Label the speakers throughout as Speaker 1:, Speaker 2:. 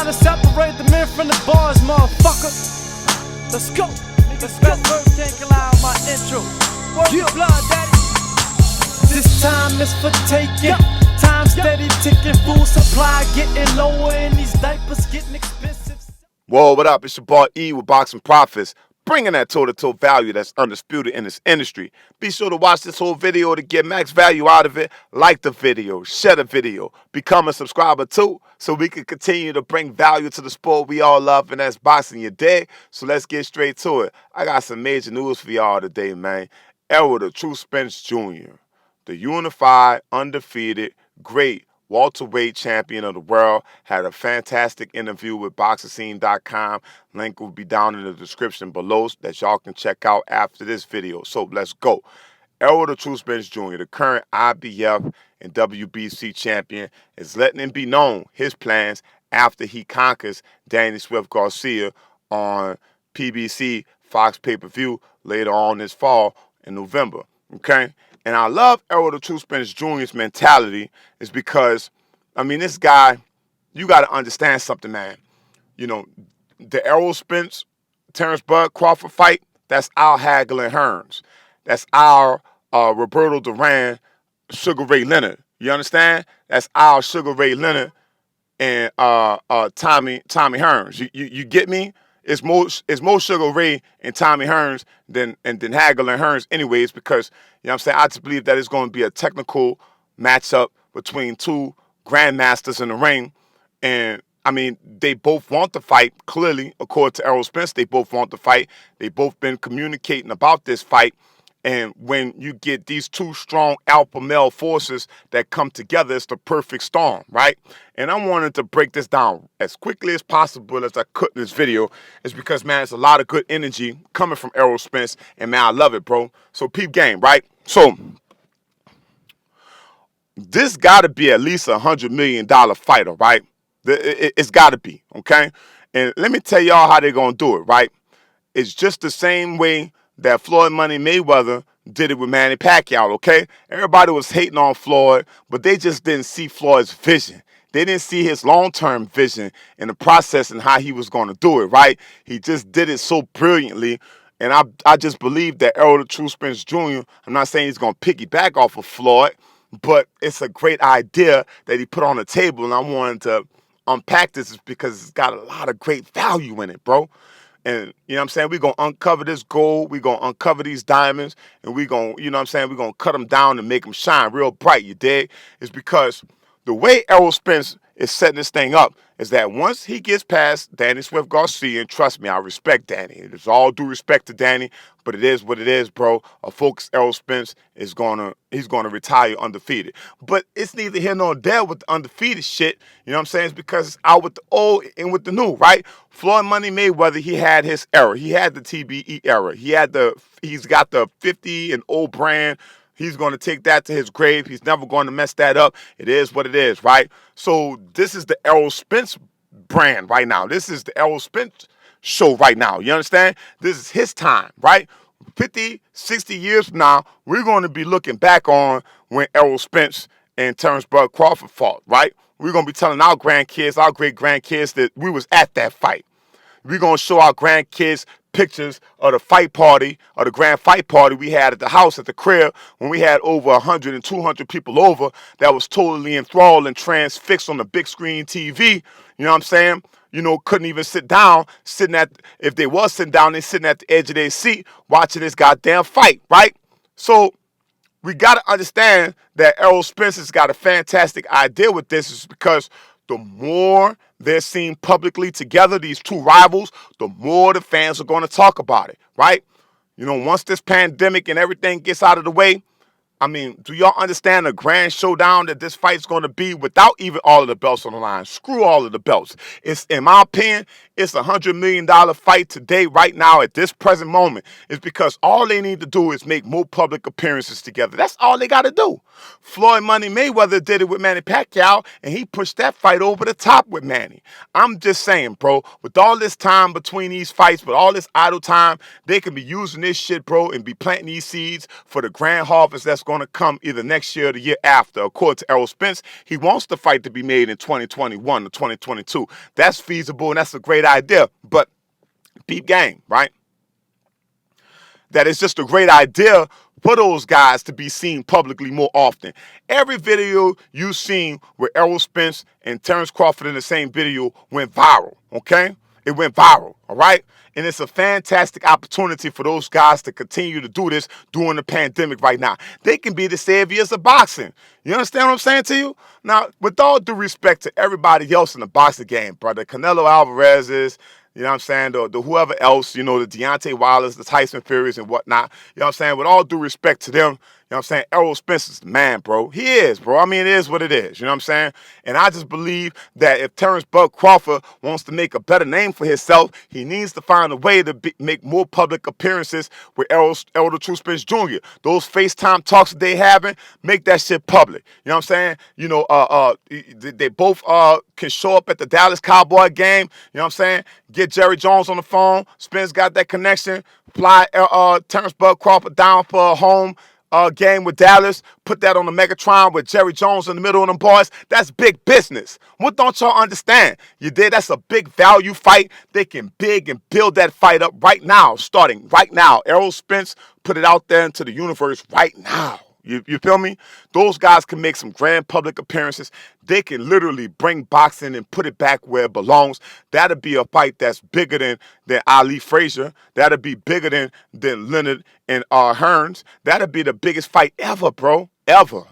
Speaker 1: to separate the men from the boys, motherfucker. Let's go. Let's go. Best verse can't kill out my intro. Word your blood, daddy. This time is for taking. Time steady ticking. Food supply getting lower and these diapers getting expensive.
Speaker 2: Whoa, what up? It's your boy E with Boxing Profits, bringing that toe-to-toe value that's undisputed in this industry. Be sure to watch this whole video to get max value out of it. Like the video, share the video, become a subscriber too, so we can continue to bring value to the sport we all love, and that's boxing, you dig? So let's get straight to it. I got some major news for y'all today, man. Errol the True Spence Jr., the unified, undefeated, great welterweight champion of the world, had a fantastic interview with boxerscene.com. Link will be down in the description below that y'all can check out after this video. So let's go. Errol the True Spence Jr., the current IBF and WBC champion, is letting it be known his plans after he conquers Danny Swift Garcia on PBC Fox pay-per-view later on this fall in November. Okay? And I love Errol the True Spence Jr.'s mentality is because, I mean, this guy, you got to understand something, man. You know, the Errol Spence, Terence Bud Crawford fight, that's our Hagler and Hearns. That's our Roberto Duran, Sugar Ray Leonard. You understand? That's our Sugar Ray Leonard and Tommy Hearns. You get me? It's more Sugar Ray and Tommy Hearns than Hagler and Hearns anyways, because, you know what I'm saying, I just believe that it's going to be a technical matchup between two grandmasters in the ring. And, I mean, they both want to fight, clearly, according to Errol Spence. They both want to fight. They both been communicating about this fight. And when you get these two strong alpha male forces that come together, it's the perfect storm, right? And I wanted to break this down as quickly as possible as I could in this video. It's because, man, it's a lot of good energy coming from Errol Spence. And, man, I love it, bro. So peep game, right? So this got to be at least a $100 million fighter, right? It's got to be, okay? And let me tell y'all how they're going to do it, right? It's just the same way that Floyd Money Mayweather did it with Manny Pacquiao, okay? Everybody was hating on Floyd, but they just didn't see Floyd's vision. They didn't see his long-term vision in the process and how he was going to do it, right? He just did it so brilliantly, and I just believe that Errol the True Spence Jr., I'm not saying he's going to piggyback off of Floyd, but it's a great idea that he put on the table, and I wanted to unpack this because it's got a lot of great value in it, bro. And, you know what I'm saying, we're going to uncover this gold, we're going to uncover these diamonds, and we're going to, you know what I'm saying, we're going to cut them down and make them shine real bright, you dig? It's because the way Errol Spence is setting this thing up is that once he gets past Danny Swift Garcia, and trust me, I respect Danny. It's all due respect to Danny, but it is what it is, bro. A focused Errol Spence he's gonna retire undefeated. But it's neither here nor there with the undefeated shit. You know what I'm saying? It's because it's out with the old and with the new, right? Floyd Money Mayweather, he had his era. He had the TBE era. He's got the 50 and old brand. He's going to take that to his grave. He's never going to mess that up. It is what it is, right? So this is the Errol Spence brand right now. This is the Errol Spence show right now. You understand? This is his time, right? 50, 60 years from now, we're going to be looking back on when Errol Spence and Terence Bud Crawford fought, right? We're going to be telling our grandkids, our great-grandkids that we was at that fight. We're going to show our grandkids pictures of the fight party, or the grand fight party we had at the house, at the crib, when we had over 100 and 200 people over that was totally enthralled and transfixed on the big screen TV. You know what I'm saying? You know, couldn't even sit down, if they was sitting down, they sitting at the edge of their seat watching this goddamn fight, right? So we got to understand that Errol Spence has got a fantastic idea with this, is because the more they're seen publicly together, these two rivals, the more the fans are going to talk about it, right? You know, once this pandemic and everything gets out of the way, I mean, do y'all understand the grand showdown that this fight's going to be without even all of the belts on the line? Screw all of the belts. It's, in my opinion, it's a $100 million fight today, right now, at this present moment. It's because all they need to do is make more public appearances together. That's all they got to do. Floyd Money Mayweather did it with Manny Pacquiao, and he pushed that fight over the top with Manny. I'm just saying, bro, with all this time between these fights, with all this idle time, they can be using this shit, bro, and be planting these seeds for the grand harvest that's going to come either next year or the year after. According to Errol Spence, he wants the fight to be made in 2021 or 2022. That's feasible, and that's a great idea. But peep game, right? That it's just a great idea for those guys to be seen publicly more often. Every video you've seen with Errol Spence and Terence Crawford in the same video went viral, okay? It went viral, all right? And it's a fantastic opportunity for those guys to continue to do this during the pandemic right now. They can be the saviors of boxing. You understand what I'm saying to you? Now, with all due respect to everybody else in the boxing game, brother, Canelo Alvarez is, you know what I'm saying, the whoever else, you know, the Deontay Wilder's, the Tyson Furies and whatnot, you know what I'm saying, with all due respect to them, you know what I'm saying, Errol Spence is the man, bro. He is, bro. I mean, it is what it is, you know what I'm saying? And I just believe that if Terence Bud Crawford wants to make a better name for himself, he needs to find a way to make more public appearances with Errol the True Spence Jr. Those FaceTime talks that they having, make that shit public. You know what I'm saying? You know, they both can show up at the Dallas Cowboy game, you know what I'm saying? Get Jerry Jones on the phone. Spence got that connection. Fly Terence Bud Crawford down for a home game with Dallas, put that on the Megatron with Jerry Jones in the middle of them boys. That's big business. What don't y'all understand? You did. That's a big value fight. They can big and build that fight up right now, starting right now. Errol Spence put it out there into the universe right now. You feel me? Those guys can make some grand public appearances. They can literally bring boxing and put it back where it belongs. That'll be a fight that's bigger than Ali Frazier. That'll be bigger than Leonard and Hearns. That'll be the biggest fight ever, bro. Ever.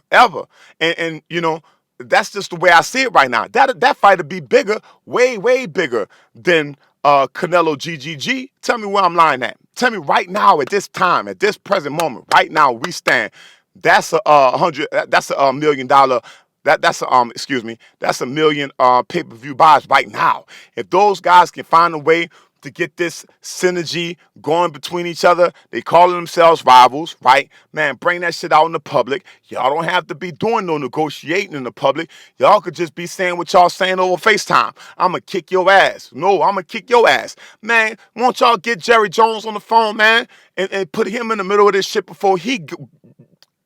Speaker 2: And you know, that's just the way I see it right now. That fight would be bigger, way bigger than Canelo GGG. Tell me where I'm lying at. Tell me right now at this time, at this present moment, right now we stand. That's that's a $1 million. That's a million pay-per-view buys right now. If those guys can find a way to get this synergy going between each other, they calling themselves rivals, right? Man, bring that shit out in the public. Y'all don't have to be doing no negotiating in the public. Y'all could just be saying what y'all saying over FaceTime. I'm going to kick your ass. No, I'm going to kick your ass. Man, won't y'all get Jerry Jones on the phone, man, and put him in the middle of this shit before he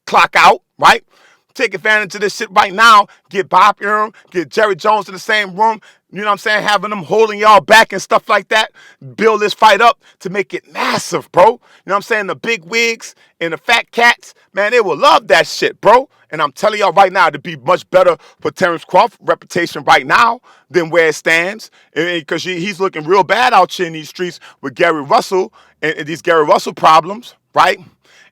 Speaker 2: clock out, right? Take advantage of this shit right now. Get Bob Arum, get Jerry Jones in the same room. You know what I'm saying? Having them holding y'all back and stuff like that. Build this fight up to make it massive, bro. You know what I'm saying? The big wigs and the fat cats, man, they will love that shit, bro. And I'm telling y'all right now, it'd be much better for Terence Crawford's reputation right now than where it stands. Because he's looking real bad out here in these streets with Gary Russell and these Gary Russell problems, right?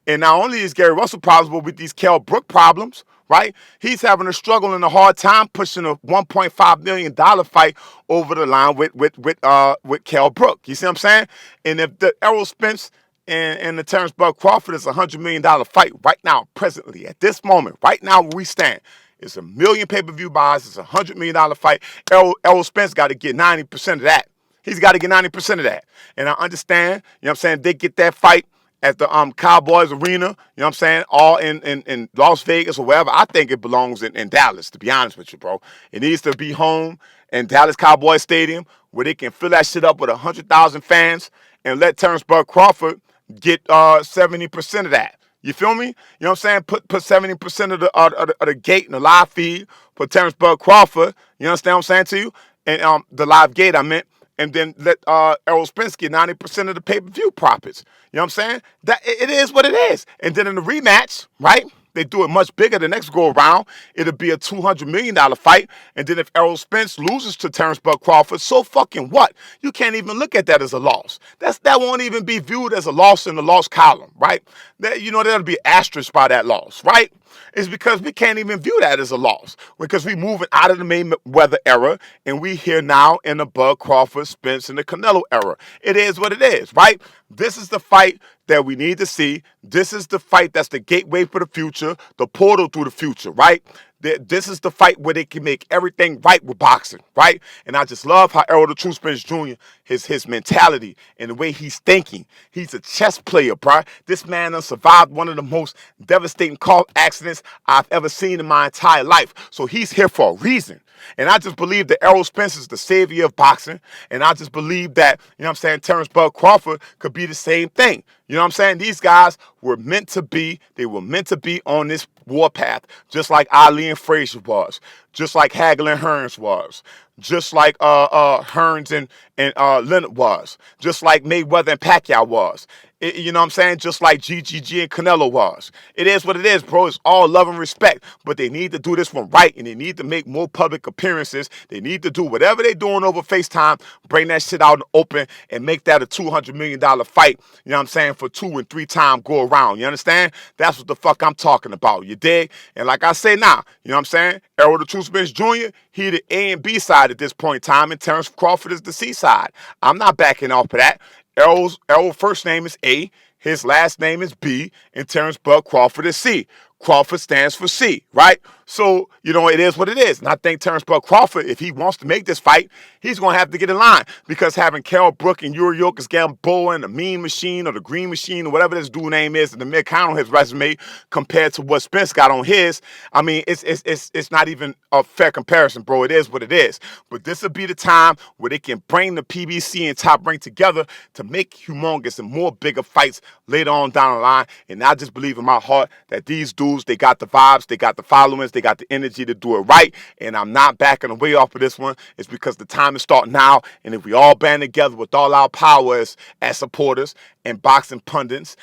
Speaker 2: And not only is Gary Russell problems, but with these Kell Brook problems, right? He's having a struggle and a hard time pushing a $1.5 million fight over the line with Kell Brook. You see what I'm saying? And if the Errol Spence and the Terence Bud Crawford is a $100 million fight right now, presently, at this moment, right now where we stand, it's a million pay-per-view buys, it's a $100 million fight. Errol Spence got to get 90% of that. He's got to get 90% of that. And I understand, you know what I'm saying, they get that fight at the Cowboys Arena, you know what I'm saying, all in Las Vegas or wherever. I think it belongs in Dallas, to be honest with you, bro. It needs to be home in Dallas Cowboys Stadium where they can fill that shit up with 100,000 fans and let Terence Bud Crawford get 70% of that. You feel me? You know what I'm saying? Put 70% of the gate in the live feed for Terence Bud Crawford. You understand what I'm saying to you? And the live gate, I meant. And then let Errol Spence get 90% of the pay-per-view profits. You know what I'm saying? That it is what it is. And then in the rematch, right? They do it much bigger the next go around. It'll be a $200 million fight. And then if Errol Spence loses to Terence Bud Crawford, so fucking what? You can't even look at that as a loss. That won't even be viewed as a loss in the loss column, right? There'll be asterisk by that loss, right? It's because we can't even view that as a loss because we're moving out of the Mayweather era and we here now in the Bud Crawford, Spence, and the Canelo era. It is what it is, right? This is the fight that we need to see. This is the fight that's the gateway for the future, the portal through the future, right? This is the fight where they can make everything right with boxing, right? And I just love how Errol the True Spence Jr., his mentality and the way he's thinking. He's a chess player, bro. This man has survived one of the most devastating car accidents I've ever seen in my entire life. So he's here for a reason. And I just believe that Errol Spence is the savior of boxing. And I just believe that, you know what I'm saying, Terence Bud Crawford could be the same thing. You know what I'm saying? These guys were meant to be, they were meant to be on this warpath, just like Ali and Frazier was, just like Hagler and Hearns was, just like Hearns and Leonard was, just like Mayweather and Pacquiao was. You know what I'm saying? Just like GGG and Canelo was. It is what it is, bro. It's all love and respect. But they need to do this one right, and they need to make more public appearances. They need to do whatever they're doing over FaceTime, bring that shit out in the open, and make that a $200 million fight, you know what I'm saying, for 2 and 3 time go around. You understand? That's what the fuck I'm talking about. You dig? And like I say now, you know what I'm saying? Errol the Truth Spence Jr., he the A and B side at this point in time, and Terence Crawford is the C side. I'm not backing off of that. Errol's first name is A, his last name is B, and Terence Bud Crawford is C. Crawford stands for C, right? So, you know, it is what it is. And I think Terence Bud Crawford, if he wants to make this fight, he's going to have to get in line. Because having Kell Brook and Yuri Yokas Gamboa and the Mean Machine or the Green Machine or whatever this dude name is, and the mid-count on his resume compared to what Spence got on his, I mean, it's not even a fair comparison, bro. It is what it is. But this will be the time where they can bring the PBC and Top Rank together to make humongous and more bigger fights later on down the line. And I just believe in my heart that these dudes, they got the vibes, they got the followings, they got the energy to do it right. And I'm not backing away off of this one. It's because the time is starting now. And if we all band together with all our power as supporters and boxing pundits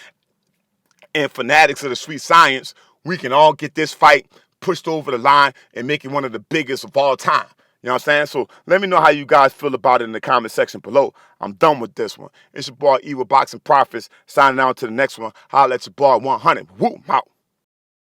Speaker 2: and fanatics of the sweet science, we can all get this fight pushed over the line and make it one of the biggest of all time. You know what I'm saying? So let me know how you guys feel about it in the comment section below. I'm done with this one. It's your boy, Evil Boxing Profits, signing out to the next one. Holla at your boy 100. Woo, out.